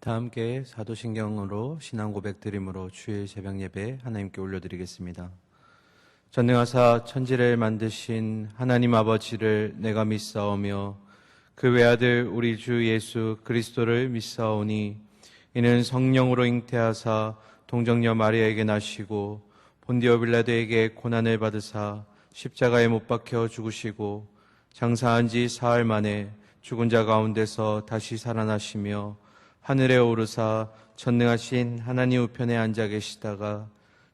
다 함께 사도신경으로 신앙 고백 드림으로 주일 새벽 예배 하나님께 올려드리겠습니다. 전능하사 천지를 만드신 하나님 아버지를 내가 믿사오며 그 외아들 우리 주 예수 그리스도를 믿사오니 이는 성령으로 잉태하사 동정녀 마리아에게 나시고 본디오 빌라도에게 고난을 받으사 십자가에 못 박혀 죽으시고 장사한 지 사흘 만에 죽은 자 가운데서 다시 살아나시며 하늘에 오르사 전능하신 하나님 우편에 앉아 계시다가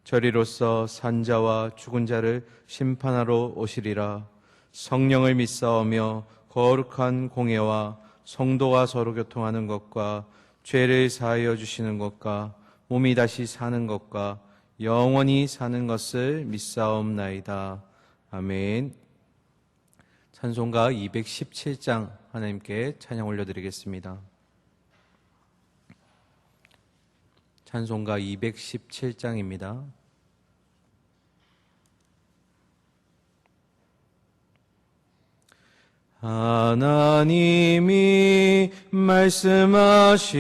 저리로서 산자와 죽은 자를 심판하러 오시리라. 성령을 믿사오며 거룩한 공예와 성도와 서로 교통하는 것과 죄를 사하여 주시는 것과 몸이 다시 사는 것과 영원히 사는 것을 믿사옵나이다. 아멘. 찬송가 217장 하나님께 찬양 올려드리겠습니다. 찬송가 217장입니다. 하나님이 말씀하시기를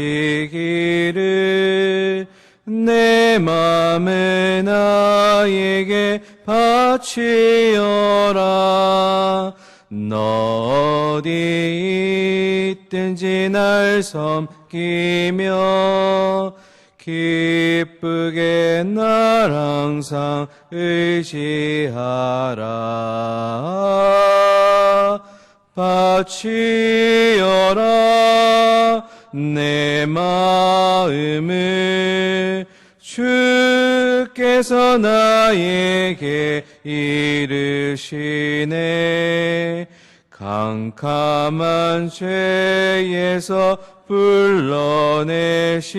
내 맘을 나에게 바치어라. 너 어디 있든지 날 섬기며 기쁘게 날 항상 의지하라. 바치어라 내 마음을 주께서 나에게 이르시네. 캄캄한 죄에서 불러내신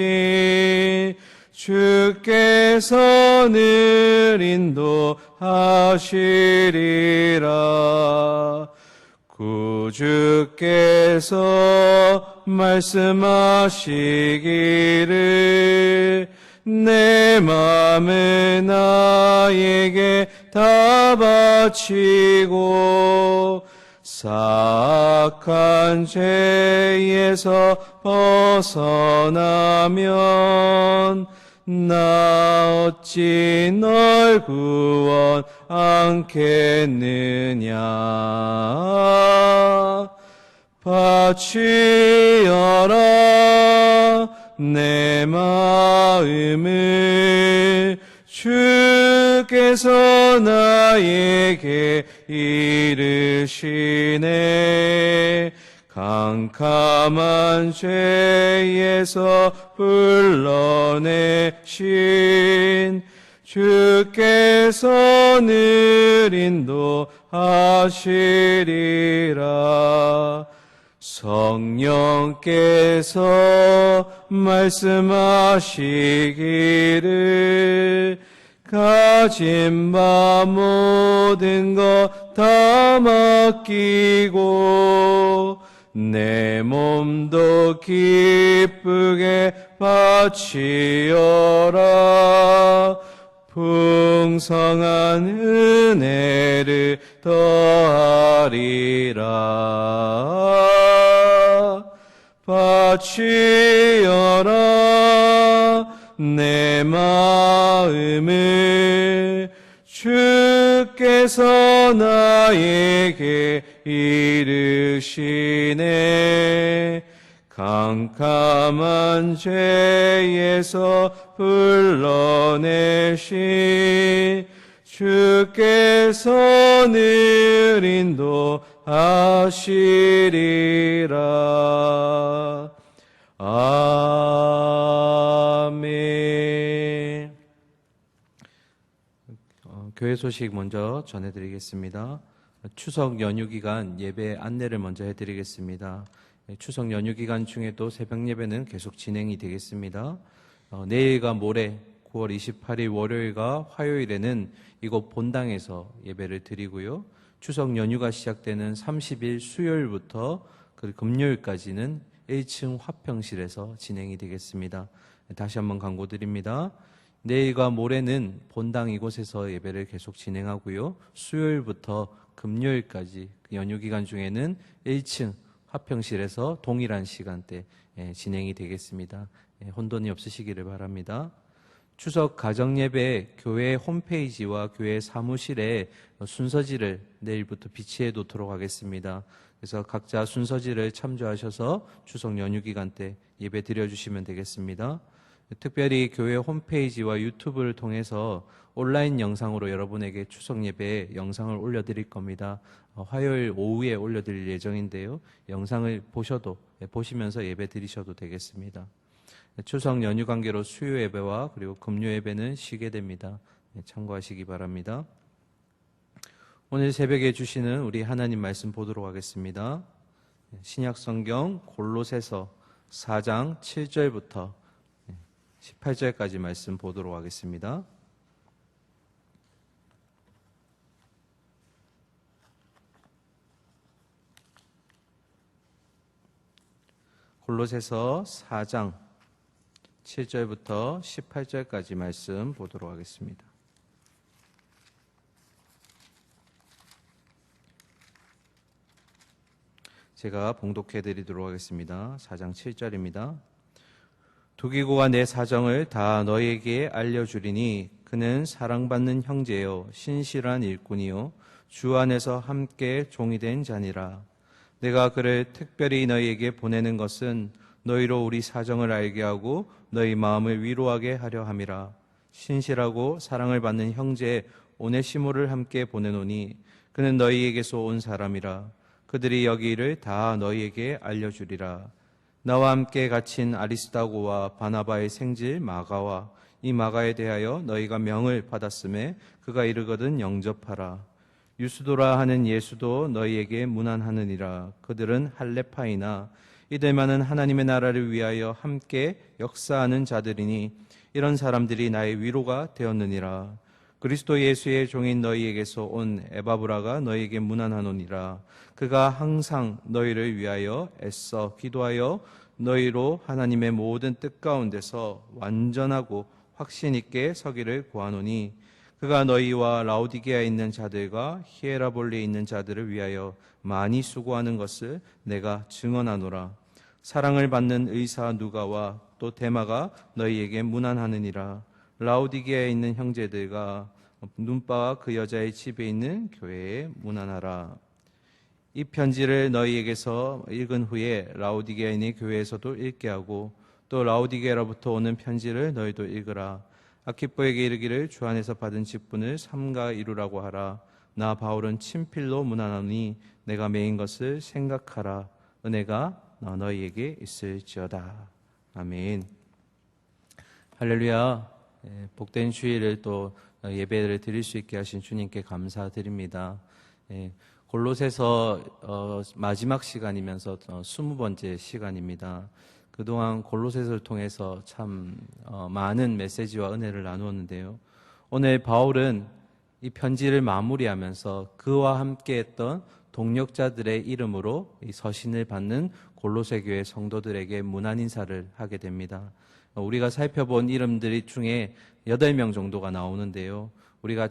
주께서 늘 인도하시리라. 구주께서 말씀하시기를 내 맘을 나에게 다 바치고 사악한 죄에서 벗어나면 나 어찌 널 구원 않겠느냐. 바치어라 내 마음을 주께서 나에게 이르시네. 캄캄한 죄에서 불러내신 주께서 늘 인도하시리라. 성령께서 말씀하시기를 가진 바 모든 것 다 맡기고 내 몸도 기쁘게 바치어라. 풍성한 은혜를 더하리라. 바치어라 내 마음을 주께서 나에게 이르시네. 캄캄한 죄에서 불러내신 주께서 늘 인도하시리라. 아멘. 교회 소식 먼저 전해드리겠습니다. 추석 연휴 기간 예배 안내를 먼저 해드리겠습니다. 추석 연휴 기간 중에도 새벽 예배는 계속 진행이 되겠습니다. 내일과 모레 9월 28일 월요일과 화요일에는 이곳 본당에서 예배를 드리고요. 추석 연휴가 시작되는 30일 수요일부터 금요일까지는 1층 화평실에서 진행이 되겠습니다. 다시 한번 강구드립니다. 내일과 모레는 본당 이곳에서 예배를 계속 진행하고요. 수요일부터 금요일까지 연휴 기간 중에는 1층 화평실에서 동일한 시간대 진행이 되겠습니다. 혼돈이 없으시기를 바랍니다. 추석 가정예배 교회 홈페이지와 교회 사무실에 순서지를 내일부터 비치해 놓도록 하겠습니다. 그래서 각자 순서지를 참조하셔서 추석 연휴 기간 때 예배 드려주시면 되겠습니다. 특별히 교회 홈페이지와 유튜브를 통해서 온라인 영상으로 여러분에게 추석 예배 영상을 올려드릴 겁니다. 화요일 오후에 올려드릴 예정인데요. 영상을 보시면서 예배 드리셔도 되겠습니다. 추석 연휴 관계로 수요 예배와 그리고 금요 예배는 쉬게 됩니다. 참고하시기 바랍니다. 오늘 새벽에 주시는 우리 하나님 말씀 보도록 하겠습니다. 신약 성경 골로새서 4장 7절부터 18절까지 말씀 보도록 하겠습니다. 골로새서 4장 7절부터 18절까지 말씀 보도록 하겠습니다. 제가 봉독해 드리도록 하겠습니다. 4장 7절입니다. 두기고가 내 사정을 다 너희에게 알려주리니 그는 사랑받는 형제요 신실한 일꾼이요 주 안에서 함께 종이 된 자니라. 내가 그를 특별히 너희에게 보내는 것은 너희로 우리 사정을 알게 하고 너희 마음을 위로하게 하려 함이라. 신실하고 사랑을 받는 형제 오네시모를 함께 보내노니 그는 너희에게서 온 사람이라. 그들이 여기 일을 다 너희에게 알려주리라. 나와 함께 갇힌 아리스다고와 바나바의 생질 마가와 이 마가에 대하여 너희가 명을 받았음에 그가 이르거든 영접하라. 유스도라 하는 예수도 너희에게 문안하느니라. 그들은 할레파이나 이들만은 하나님의 나라를 위하여 함께 역사하는 자들이니 이런 사람들이 나의 위로가 되었느니라. 그리스도 예수의 종인 너희에게서 온 에바브라가 너희에게 문안하노니라. 그가 항상 너희를 위하여 애써 기도하여 너희로 하나님의 모든 뜻 가운데서 완전하고 확신 있게 서기를 구하노니 그가 너희와 라오디게아에 있는 자들과 히에라볼리에 있는 자들을 위하여 많이 수고하는 것을 내가 증언하노라. 사랑을 받는 의사 누가와 또 데마가 너희에게 문안하느니라. 라오디게아에 있는 형제들과 눈바와 그 여자의 집에 있는 교회에 문안하라. 이 편지를 너희에게서 읽은 후에 라오디게아에 있는 교회에서도 읽게 하고 또 라오디게아로부터 오는 편지를 너희도 읽으라. 아키포에게 이르기를 주 안에서 받은 직분을 삼가 이루라고 하라. 나 바울은 친필로 문안하니 내가 매인 것을 생각하라. 은혜가 너희에게 있을지어다. 아멘. 할렐루야. 복된 주일을 또 예배를 드릴 수 있게 하신 주님께 감사드립니다. 골로새서 마지막 시간이면서 20번째 시간입니다. 그동안 골로새서를 통해서 참 많은 메시지와 은혜를 나누었는데요. 오늘 바울은 이 편지를 마무리하면서 그와 함께했던 동역자들의 이름으로 이 서신을 받는 골로새 교회 성도들에게 문안 인사를 하게 됩니다. 우리가 살펴본 이름들 중에 8명 정도가 나오는데요. 우리가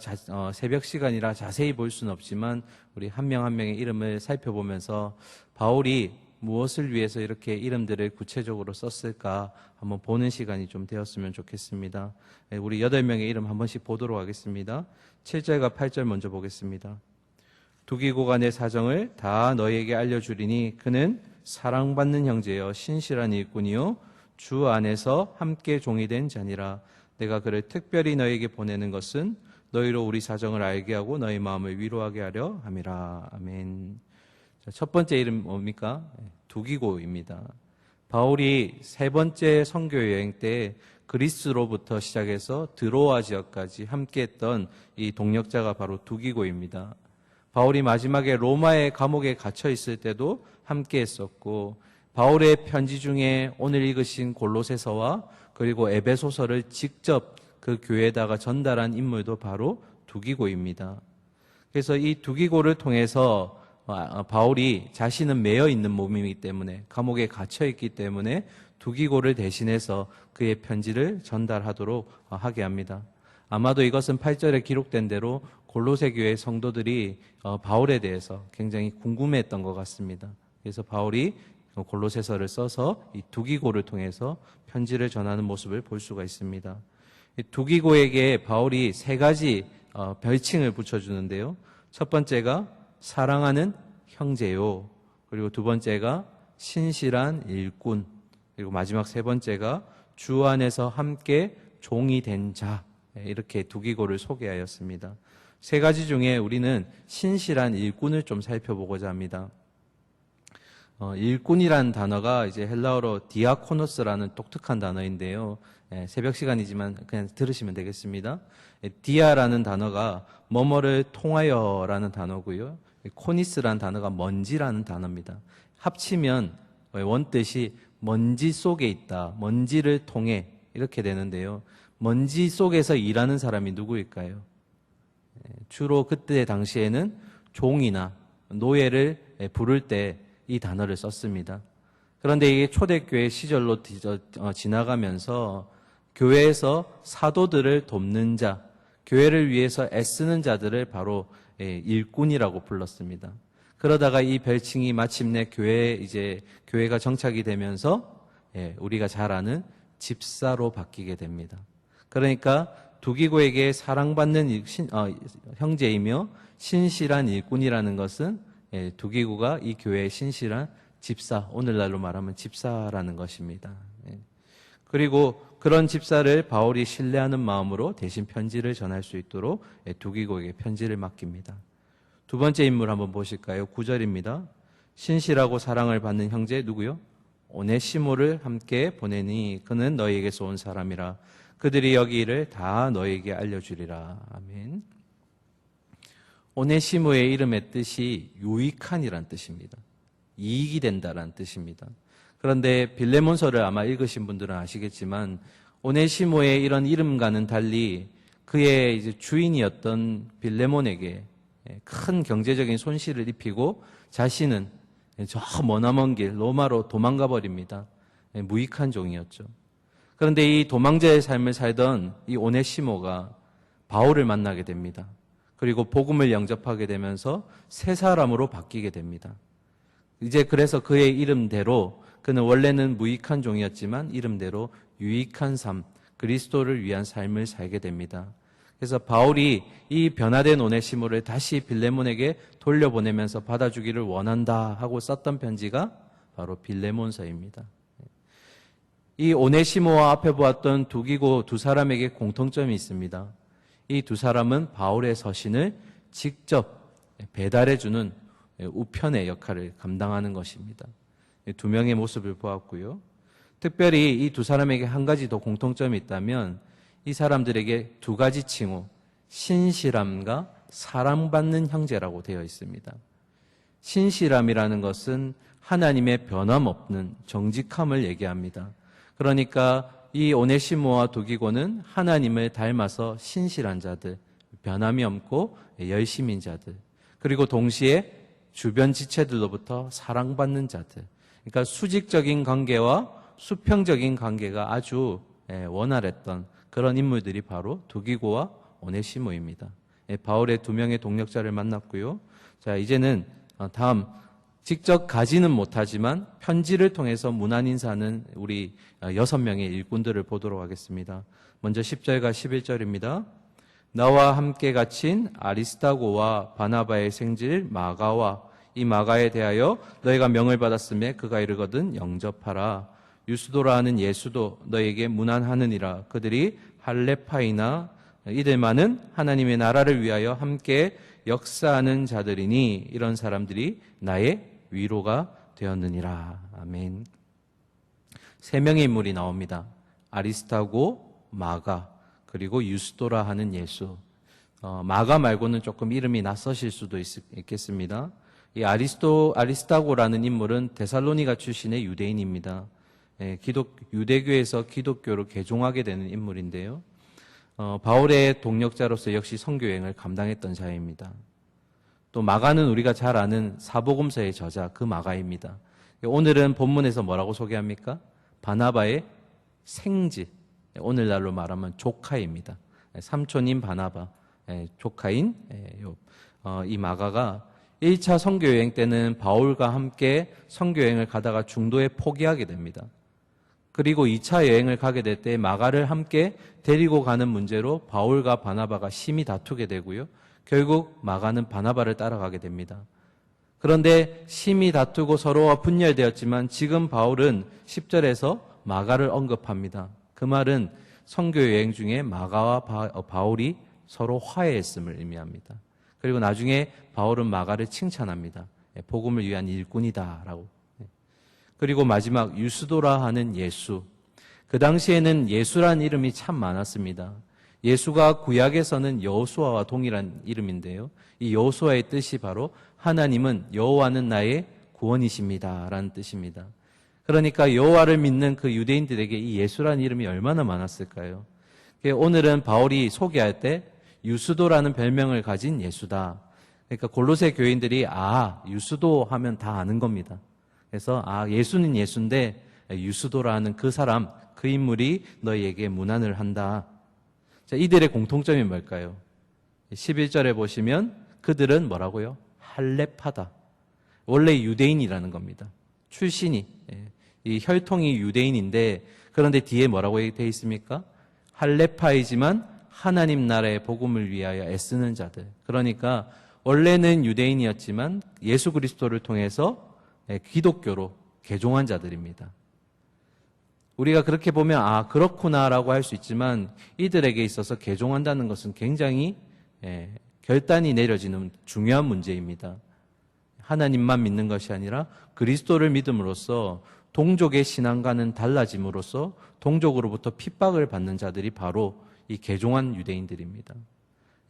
새벽 시간이라 자세히 볼 수는 없지만 우리 한 명 한 명의 이름을 살펴보면서 바울이 무엇을 위해서 이렇게 이름들을 구체적으로 썼을까 한번 보는 시간이 좀 되었으면 좋겠습니다. 우리 8명의 이름 한 번씩 보도록 하겠습니다. 7절과 8절 먼저 보겠습니다. 두기고가 내 사정을 다 너희에게 알려주리니 그는 사랑받는 형제여 신실한 일꾼이요 주 안에서 함께 종이 된 자니라. 내가 그를 특별히 너희에게 보내는 것은 너희로 우리 사정을 알게 하고 너희 마음을 위로하게 하려 함이라. 아멘. 자, 첫 번째 이름 뭡니까? 두기고입니다. 바울이 세 번째 선교 여행 때 그리스로부터 시작해서 드로아 지역까지 함께했던 이 동역자가 바로 두기고입니다. 바울이 마지막에 로마의 감옥에 갇혀 있을 때도 함께했었고 바울의 편지 중에 오늘 읽으신 골로새서와 그리고 에베소서를 직접 그 교회에다가 전달한 인물도 바로 두기고입니다. 그래서 이 두기고를 통해서 바울이 자신은 매여 있는 몸이기 때문에 감옥에 갇혀 있기 때문에 두기고를 대신해서 그의 편지를 전달하도록 하게 합니다. 아마도 이것은 8절에 기록된 대로 골로새 교회 성도들이 바울에 대해서 굉장히 궁금해했던 것 같습니다. 그래서 바울이 골로새서를 써서 이 두기고를 통해서 편지를 전하는 모습을 볼 수가 있습니다. 이 두기고에게 바울이 세 가지 별칭을 붙여주는데요. 첫 번째가 사랑하는 형제요. 그리고 두 번째가 신실한 일꾼. 그리고 마지막 세 번째가 주 안에서 함께 종이 된 자. 이렇게 두기고를 소개하였습니다. 세 가지 중에 우리는 신실한 일꾼을 좀 살펴보고자 합니다. 일꾼이란 단어가 이제 헬라어로 디아코노스라는 독특한 단어인데요. 새벽 시간이지만 그냥 들으시면 되겠습니다. 디아라는 단어가 뭐뭐를 통하여라는 단어고요. 코니스라는 단어가 먼지라는 단어입니다. 합치면 원뜻이 먼지 속에 있다, 먼지를 통해 이렇게 되는데요. 먼지 속에서 일하는 사람이 누구일까요? 주로 그때 당시에는 종이나 노예를 부를 때 이 단어를 썼습니다. 그런데 이게 초대교회 시절로 지나가면서 교회에서 사도들을 돕는 자, 교회를 위해서 애쓰는 자들을 바로 일꾼이라고 불렀습니다. 그러다가 이 별칭이 마침내 교회가 정착이 되면서 우리가 잘 아는 집사로 바뀌게 됩니다. 그러니까 두기고에게 사랑받는 형제이며 신실한 일꾼이라는 것은 두기고가 이 교회의 신실한 집사, 오늘날로 말하면 집사라는 것입니다. 그리고 그런 집사를 바울이 신뢰하는 마음으로 대신 편지를 전할 수 있도록 두기고에게 편지를 맡깁니다. 두 번째 인물 한번 보실까요? 9절입니다. 신실하고 사랑을 받는 형제 누구요? 오네시모를 함께 보내니 그는 너희에게서 온 사람이라. 그들이 여기 일을 다 너희에게 알려주리라. 아멘. 오네시모의 이름의 뜻이 유익한이란 뜻입니다. 이익이 된다라는 뜻입니다. 그런데 빌레몬서를 아마 읽으신 분들은 아시겠지만 오네시모의 이런 이름과는 달리 그의 이제 주인이었던 빌레몬에게 큰 경제적인 손실을 입히고 자신은 저 머나먼 길 로마로 도망가 버립니다. 무익한 종이었죠. 그런데 이 도망자의 삶을 살던 이 오네시모가 바울을 만나게 됩니다. 그리고 복음을 영접하게 되면서 새 사람으로 바뀌게 됩니다. 이제 그래서 그의 이름대로 그는 원래는 무익한 종이었지만 이름대로 유익한 삶, 그리스도를 위한 삶을 살게 됩니다. 그래서 바울이 이 변화된 오네시모를 다시 빌레몬에게 돌려보내면서 받아주기를 원한다 하고 썼던 편지가 바로 빌레몬서입니다. 이 오네시모와 앞에 보았던 두기고 두 사람에게 공통점이 있습니다. 이 두 사람은 바울의 서신을 직접 배달해주는 우편의 역할을 감당하는 것입니다. 두 명의 모습을 보았고요. 특별히 이 두 사람에게 한 가지 더 공통점이 있다면 이 사람들에게 두 가지 칭호, 신실함과 사랑받는 형제라고 되어 있습니다. 신실함이라는 것은 하나님의 변함없는 정직함을 얘기합니다. 그러니까 이 오네시모와 두기고는 하나님을 닮아서 신실한 자들, 변함이 없고 열심인 자들, 그리고 동시에 주변 지체들로부터 사랑받는 자들. 그러니까 수직적인 관계와 수평적인 관계가 아주 원활했던 그런 인물들이 바로 두기고와 오네시모입니다. 바울의 두 명의 동력자를 만났고요. 자, 이제는 다음 직접 가지는 못하지만 편지를 통해서 문안 인사하는 우리 6명의 일꾼들을 보도록 하겠습니다. 먼저 10절과 11절입니다. 나와 함께 갇힌 아리스타고와 바나바의 생질 마가와 이 마가에 대하여 너희가 명을 받았음에 그가 이르거든 영접하라. 유스도라 하는 예수도 너희에게 문안하느니라. 그들이 할레파이나 이들만은 하나님의 나라를 위하여 함께 역사하는 자들이니 이런 사람들이 나의 위로가 되었느니라. 아멘. 세 명의 인물이 나옵니다. 아리스타고, 마가, 그리고 유스도라 하는 예수. 마가 말고는 조금 이름이 낯서실 수도 있겠습니다. 이 아리스타고라는 인물은 데살로니가 출신의 유대인입니다. 유대교에서 기독교로 개종하게 되는 인물인데요. 바울의 동력자로서 역시 선교여행을 감당했던 자입니다. 또 마가는 우리가 잘 아는 사복음서의 저자 그 마가입니다. 오늘은 본문에서 뭐라고 소개합니까? 바나바의 생질, 오늘날로 말하면 조카입니다. 삼촌인 바나바, 조카인 이 마가가 1차 선교여행 때는 바울과 함께 선교여행을 가다가 중도에 포기하게 됩니다. 그리고 2차 여행을 가게 될 때 마가를 함께 데리고 가는 문제로 바울과 바나바가 심히 다투게 되고요. 결국 마가는 바나바를 따라가게 됩니다. 그런데 심히 다투고 서로가 분열되었지만 지금 바울은 10절에서 마가를 언급합니다. 그 말은 선교 여행 중에 마가와 바울이 서로 화해했음을 의미합니다. 그리고 나중에 바울은 마가를 칭찬합니다. 복음을 위한 일꾼이다라고. 그리고 마지막 유스도라 하는 예수. 그 당시에는 예수란 이름이 참 많았습니다. 예수가 구약에서는 여호수아와 동일한 이름인데요. 이 여호수아의 뜻이 바로 하나님은 여호와는 나의 구원이십니다 라는 뜻입니다. 그러니까 여호와를 믿는 그 유대인들에게 이 예수라는 이름이 얼마나 많았을까요? 오늘은 바울이 소개할 때 유스도라는 별명을 가진 예수다. 그러니까 골로새 교인들이 유스도 하면 다 아는 겁니다. 그래서 예수는 예수인데 유스도라는 그 사람, 그 인물이 너희에게 문안을 한다. 자, 이들의 공통점이 뭘까요? 11절에 보시면 그들은 뭐라고요? 할렙하다. 원래 유대인이라는 겁니다. 출신이. 이 혈통이 유대인인데 그런데 뒤에 뭐라고 되어 있습니까? 할렙파이지만 하나님 나라의 복음을 위하여 애쓰는 자들. 그러니까 원래는 유대인이었지만 예수 그리스도를 통해서 기독교로 개종한 자들입니다. 우리가 그렇게 보면 그렇구나라고 할 수 있지만 이들에게 있어서 개종한다는 것은 굉장히 결단이 내려지는 중요한 문제입니다. 하나님만 믿는 것이 아니라 그리스도를 믿음으로써 동족의 신앙과는 달라짐으로써 동족으로부터 핍박을 받는 자들이 바로 이 개종한 유대인들입니다.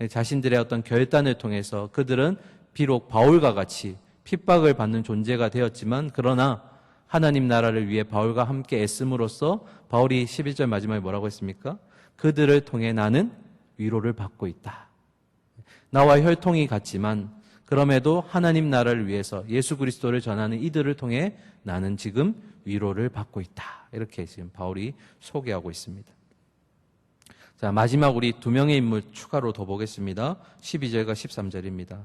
자신들의 어떤 결단을 통해서 그들은 비록 바울과 같이 핍박을 받는 존재가 되었지만 그러나 하나님 나라를 위해 바울과 함께 애씀으로써 바울이 11절 마지막에 뭐라고 했습니까? 그들을 통해 나는 위로를 받고 있다. 나와 혈통이 같지만 그럼에도 하나님 나라를 위해서 예수 그리스도를 전하는 이들을 통해 나는 지금 위로를 받고 있다. 이렇게 지금 바울이 소개하고 있습니다. 자, 마지막 우리 두 명의 인물 추가로 더 보겠습니다. 12절과 13절입니다.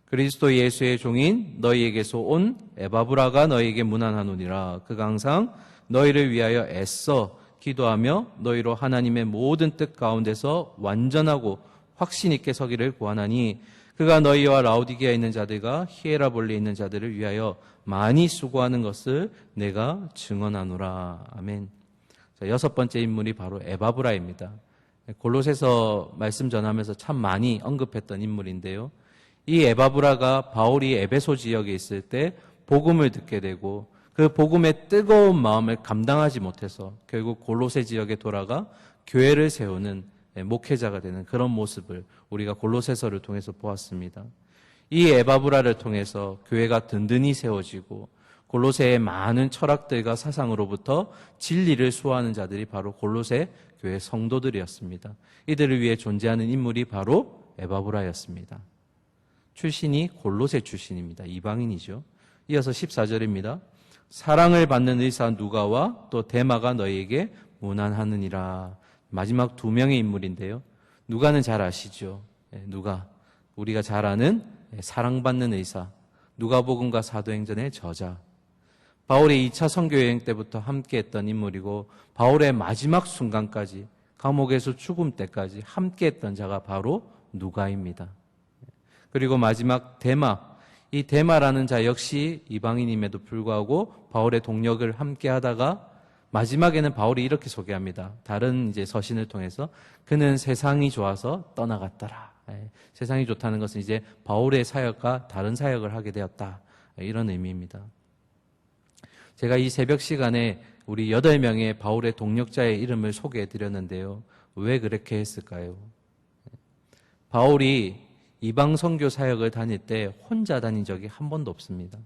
그리스도 예수의 종인 너희에게서 온 에바브라가 너희에게 문안하노니라. 그가 항상 너희를 위하여 애써 기도하며 너희로 하나님의 모든 뜻 가운데서 완전하고 확신 있게 서기를 구하나니 그가 너희와 라오디게아에 있는 자들과 히에라볼리에 있는 자들을 위하여 많이 수고하는 것을 내가 증언하노라. 아멘. 자, 여섯 번째 인물이 바로 에바브라입니다. 골로새서 말씀 전하면서 참 많이 언급했던 인물인데요. 이 에바브라가 바울이 에베소 지역에 있을 때 복음을 듣게 되고 그 복음의 뜨거운 마음을 감당하지 못해서 결국 골로새 지역에 돌아가 교회를 세우는 목회자가 되는 그런 모습을 우리가 골로새서를 통해서 보았습니다. 이 에바브라를 통해서 교회가 든든히 세워지고 골로새의 많은 철학들과 사상으로부터 진리를 수호하는 자들이 바로 골로새 교회 성도들이었습니다. 이들을 위해 존재하는 인물이 바로 에바브라였습니다. 출신이 골로새 출신입니다. 이방인이죠. 이어서 14절입니다. 사랑을 받는 의사 누가와 또 데마가 너희에게 문안하느니라. 마지막 두 명의 인물인데요. 누가는 잘 아시죠? 누가 우리가 잘 아는 사랑받는 의사, 누가복음과 사도행전의 저자. 바울의 2차 선교여행 때부터 함께했던 인물이고 바울의 마지막 순간까지 감옥에서 죽음 때까지 함께했던 자가 바로 누가입니다. 그리고 마지막 데마, 이 데마라는 자 역시 이방인임에도 불구하고 바울의 동력을 함께하다가 마지막에는 바울이 이렇게 소개합니다. 다른 이제 서신을 통해서 그는 세상이 좋아서 떠나갔더라. 세상이 좋다는 것은 이제 바울의 사역과 다른 사역을 하게 되었다. 이런 의미입니다. 제가 이 새벽 시간에 우리 8명의 바울의 동력자의 이름을 소개해 드렸는데요. 왜 그렇게 했을까요? 바울이 이방 선교 사역을 다닐 때 혼자 다닌 적이 한 번도 없습니다.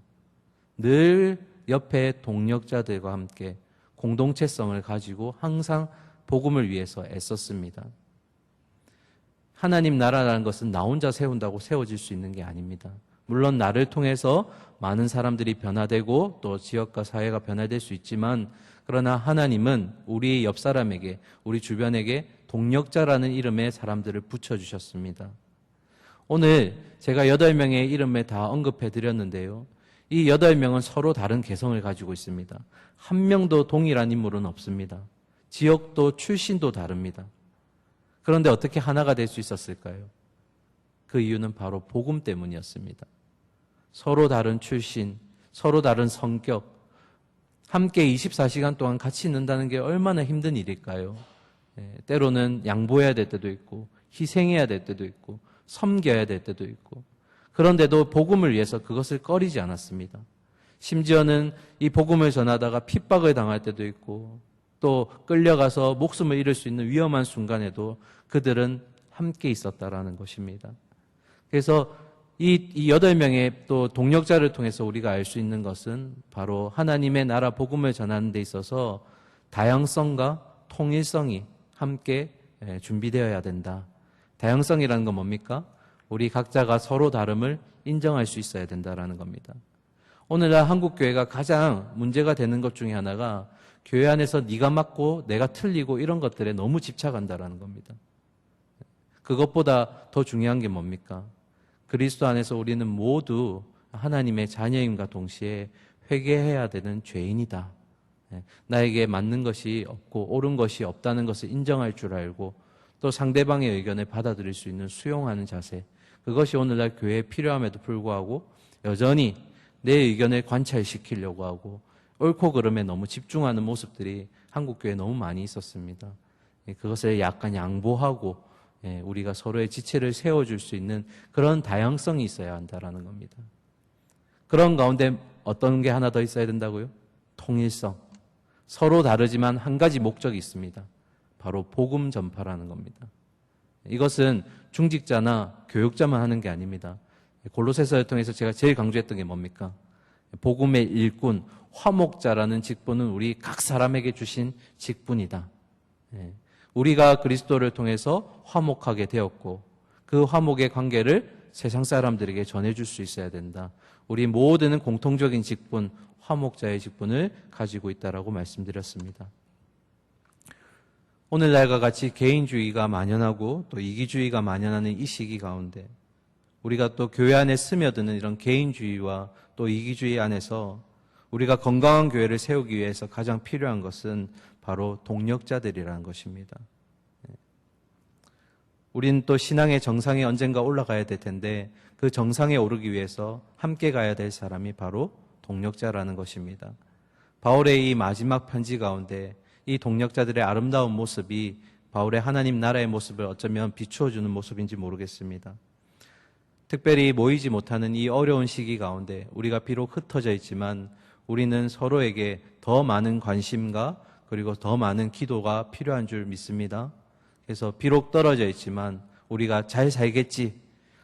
늘 옆에 동력자들과 함께 공동체성을 가지고 항상 복음을 위해서 애썼습니다. 하나님 나라라는 것은 나 혼자 세운다고 세워질 수 있는 게 아닙니다. 물론 나를 통해서 많은 사람들이 변화되고 또 지역과 사회가 변화될 수 있지만 그러나 하나님은 우리 옆 사람에게 우리 주변에게 동력자라는 이름의 사람들을 붙여주셨습니다. 오늘 제가 8명의 이름을 다 언급해 드렸는데요. 이 8명은 서로 다른 개성을 가지고 있습니다. 한 명도 동일한 인물은 없습니다. 지역도 출신도 다릅니다. 그런데 어떻게 하나가 될 수 있었을까요? 그 이유는 바로 복음 때문이었습니다. 서로 다른 출신, 서로 다른 성격, 함께 24시간 동안 같이 있는다는 게 얼마나 힘든 일일까요? 때로는 양보해야 될 때도 있고 희생해야 될 때도 있고 섬겨야 될 때도 있고, 그런데도 복음을 위해서 그것을 꺼리지 않았습니다. 심지어는 이 복음을 전하다가 핍박을 당할 때도 있고 또 끌려가서 목숨을 잃을 수 있는 위험한 순간에도 그들은 함께 있었다라는 것입니다. 그래서 이 8명의 또 동력자를 통해서 우리가 알 수 있는 것은 바로 하나님의 나라 복음을 전하는 데 있어서 다양성과 통일성이 함께 준비되어야 된다. 다양성이라는 건 뭡니까? 우리 각자가 서로 다름을 인정할 수 있어야 된다라는 겁니다. 오늘날 한국교회가 가장 문제가 되는 것 중에 하나가 교회 안에서 네가 맞고 내가 틀리고 이런 것들에 너무 집착한다라는 겁니다. 그것보다 더 중요한 게 뭡니까? 그리스도 안에서 우리는 모두 하나님의 자녀임과 동시에 회개해야 되는 죄인이다. 나에게 맞는 것이 없고 옳은 것이 없다는 것을 인정할 줄 알고 또 상대방의 의견을 받아들일 수 있는 수용하는 자세, 그것이 오늘날 교회에 필요함에도 불구하고 여전히 내 의견을 관찰시키려고 하고 옳고 그름에 너무 집중하는 모습들이 한국교회에 너무 많이 있었습니다. 그것을 약간 양보하고 우리가 서로의 지체를 세워줄 수 있는 그런 다양성이 있어야 한다는 겁니다. 그런 가운데 어떤 게 하나 더 있어야 된다고요? 통일성. 서로 다르지만 한 가지 목적이 있습니다. 바로 복음 전파라는 겁니다. 이것은 중직자나 교육자만 하는 게 아닙니다. 골로새서를 통해서 제가 제일 강조했던 게 뭡니까? 복음의 일꾼, 화목자라는 직분은 우리 각 사람에게 주신 직분이다. 우리가 그리스도를 통해서 화목하게 되었고 그 화목의 관계를 세상 사람들에게 전해줄 수 있어야 된다. 우리 모두는 공통적인 직분, 화목자의 직분을 가지고 있다라고 말씀드렸습니다. 오늘날과 같이 개인주의가 만연하고 또 이기주의가 만연하는 이 시기 가운데 우리가 또 교회 안에 스며드는 이런 개인주의와 또 이기주의 안에서 우리가 건강한 교회를 세우기 위해서 가장 필요한 것은 바로 동력자들이라는 것입니다. 우리는 또 신앙의 정상에 언젠가 올라가야 될 텐데 그 정상에 오르기 위해서 함께 가야 될 사람이 바로 동력자라는 것입니다. 바울의 이 마지막 편지 가운데 이 동력자들의 아름다운 모습이 바울의 하나님 나라의 모습을 어쩌면 비추어주는 모습인지 모르겠습니다. 특별히 모이지 못하는 이 어려운 시기 가운데 우리가 비록 흩어져 있지만 우리는 서로에게 더 많은 관심과 그리고 더 많은 기도가 필요한 줄 믿습니다. 그래서 비록 떨어져 있지만 우리가 잘 살겠지,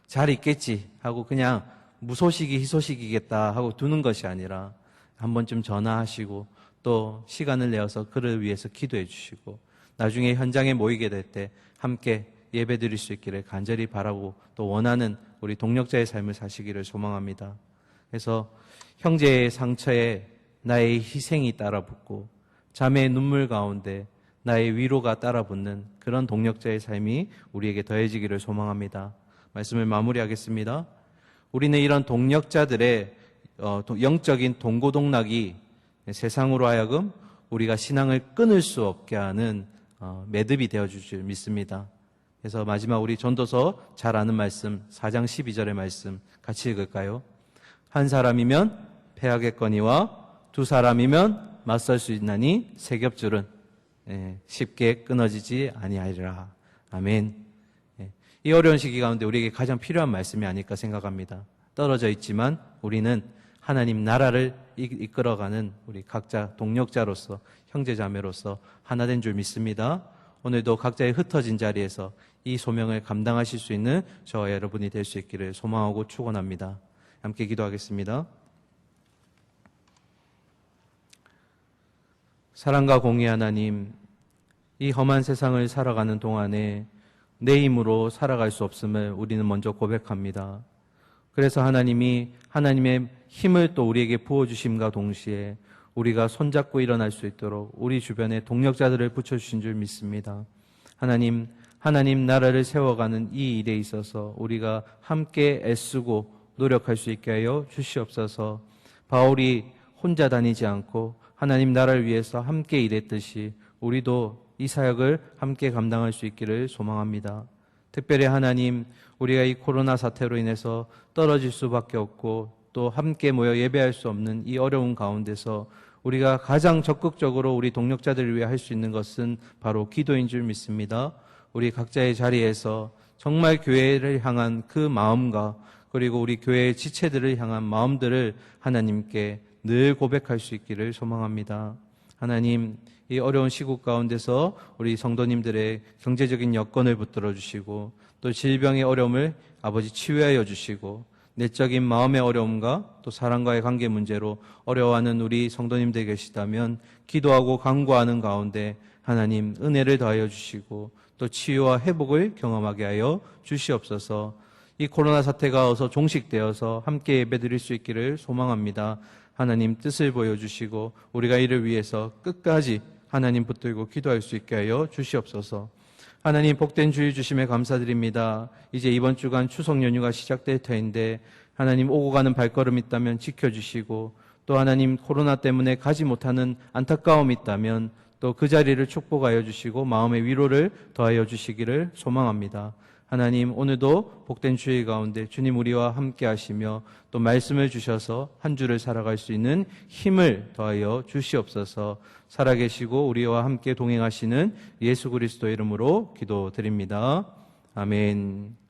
잘 있겠지 하고 그냥 무소식이 희소식이겠다 하고 두는 것이 아니라 한 번쯤 전화하시고 또 시간을 내어서 그를 위해서 기도해 주시고 나중에 현장에 모이게 될 때 함께 예배 드릴 수 있기를 간절히 바라고 또 원하는 우리 동력자의 삶을 사시기를 소망합니다. 그래서 형제의 상처에 나의 희생이 따라붙고 자매의 눈물 가운데 나의 위로가 따라붙는 그런 동력자의 삶이 우리에게 더해지기를 소망합니다. 말씀을 마무리하겠습니다. 우리는 이런 동력자들의 영적인 동고동락이 세상으로 하여금 우리가 신앙을 끊을 수 없게 하는 매듭이 되어줄 줄 믿습니다. 그래서 마지막 우리 전도서 잘 아는 말씀 4장 12절의 말씀 같이 읽을까요? 한 사람이면 패하겠거니와 두 사람이면 맞설 수 있나니 세 겹줄은 쉽게 끊어지지 아니하리라. 아멘. 이 어려운 시기 가운데 우리에게 가장 필요한 말씀이 아닐까 생각합니다. 떨어져 있지만 우리는 하나님 나라를 이끌어가는 우리 각자 동력자로서 형제자매로서 하나 된 줄 믿습니다. 오늘도 각자의 흩어진 자리에서 이 소명을 감당하실 수 있는 저와 여러분이 될 수 있기를 소망하고 축원합니다. 함께 기도하겠습니다. 사랑과 공의 하나님, 이 험한 세상을 살아가는 동안에 내 힘으로 살아갈 수 없음을 우리는 먼저 고백합니다. 그래서 하나님이 하나님의 힘을 또 우리에게 부어주심과 동시에 우리가 손잡고 일어날 수 있도록 우리 주변에 동력자들을 붙여주신 줄 믿습니다. 하나님, 하나님 나라를 세워가는 이 일에 있어서 우리가 함께 애쓰고 노력할 수 있게 하여 주시옵소서. 바울이 혼자 다니지 않고 하나님 나라를 위해서 함께 일했듯이 우리도 이 사역을 함께 감당할 수 있기를 소망합니다. 특별히 하나님, 우리가 이 코로나 사태로 인해서 떨어질 수밖에 없고 또 함께 모여 예배할 수 없는 이 어려운 가운데서 우리가 가장 적극적으로 우리 동력자들을 위해 할 수 있는 것은 바로 기도인 줄 믿습니다. 우리 각자의 자리에서 정말 교회를 향한 그 마음과 그리고 우리 교회의 지체들을 향한 마음들을 하나님께 늘 고백할 수 있기를 소망합니다. 하나님, 이 어려운 시국 가운데서 우리 성도님들의 경제적인 여건을 붙들어 주시고 또 질병의 어려움을 아버지 치유하여 주시고 내적인 마음의 어려움과 또 사랑과의 관계 문제로 어려워하는 우리 성도님들 계시다면 기도하고 간구하는 가운데 하나님 은혜를 더하여 주시고 또 치유와 회복을 경험하게 하여 주시옵소서. 이 코로나 사태가 어서 종식되어서 함께 예배드릴 수 있기를 소망합니다. 하나님 뜻을 보여주시고 우리가 이를 위해서 끝까지 하나님 붙들고 기도할 수 있게 하여 주시옵소서. 하나님 복된 주일 주심에 감사드립니다. 이제 이번 주간 추석 연휴가 시작될 터인데 하나님 오고 가는 발걸음 있다면 지켜주시고 또 하나님 코로나 때문에 가지 못하는 안타까움이 있다면 또 그 자리를 축복하여 주시고 마음의 위로를 더하여 주시기를 소망합니다. 하나님 오늘도 복된 주일 가운데 주님 우리와 함께 하시며 또 말씀을 주셔서 한 주를 살아갈 수 있는 힘을 더하여 주시옵소서. 살아계시고 우리와 함께 동행하시는 예수 그리스도 이름으로 기도드립니다. 아멘.